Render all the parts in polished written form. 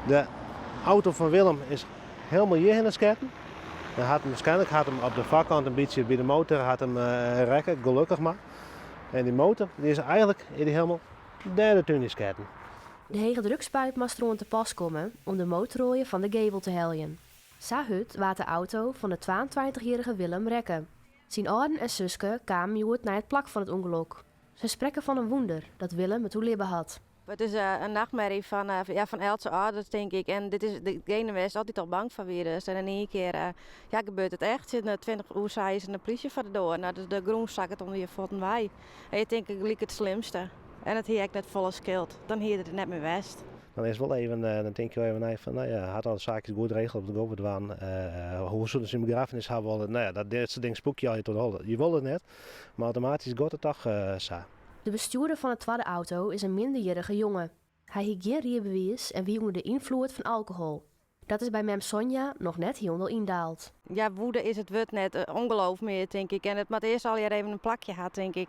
De auto van Willem is helemaal hier in de sketten. Waarschijnlijk had hem op de voorkant een beetje bij de motor rekken, gelukkig maar. En die motor die is eigenlijk helemaal derde tuin in sketten. De hege drukspuit moest rond te pas komen om de motorrooien van de gevel te heljen. Sahut waat de auto van de 22-jarige Willem rekken. Zijn ouders en zuske kwamen joerd naar het plak van het ongeluk. Ze spreken van een wonder dat Willem het toelibben had. Het is een nachtmerrie van Eltse ouders, denk ik. En degene waar is altijd al bang van weer. Dus en in één keer gebeurt het echt. Zitten 20 uur zei ze een politie voor de deur. Nou, dus de groen zak het om je voeten wij. En je denkt, ik liep het slimste. En het hier net volle schild. Dan hier het net meer west. Dan is wel even, dan denk je wel even van, nou ja, had al de zaakjes goed geregeld op de Goberdwaan. Hoe zullen ze een begrafenis hebben? Nou ja, dat soort dingen spook je al tot hol. Je wil het net, maar automatisch gaat het toch zo. De bestuurder van de tweede auto is een minderjarige jongen. Hij heeft geen rijbewijs en wie onder de invloed van alcohol. Dat is bij mem Sonja nog net helemaal indaald. Ja, woede is het wordt net ongeloof meer, denk ik. En het moet eerst al even een plakje had, denk ik.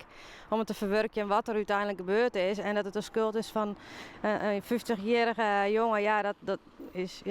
Om het te verwerken wat er uiteindelijk gebeurd is. En dat het de schuld is van een 50-jarige jongen. Ja, dat is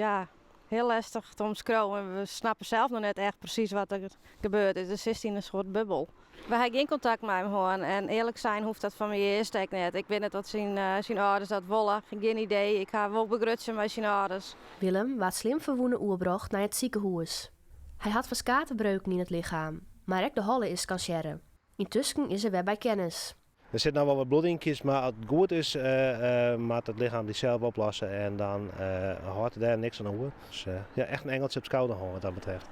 heel lastig te omschrijven. We snappen zelf nog net echt precies wat er gebeurd is. Dus is in een soort bubbel. We hebben geen contact met hem gewoon. En eerlijk zijn hoeft dat van mij eerst net. Ik weet net wat zijn ouders dat willen. Geen idee. Ik ga wel begrutsen met zijn ouders. Willem was slim verwoenen oerbracht naar het ziekenhuis. Hij had verskatenbreuken in het lichaam, maar ook de holle is kan scherren. Intussen is er weer bij kennis. Er zit nou wel wat bloedinkjes, maar als het goed is, moet het lichaam die zelf oplossen en dan hoort er daar niks aan over. Dus ja, echt een engeltje op schouder wat dat betreft.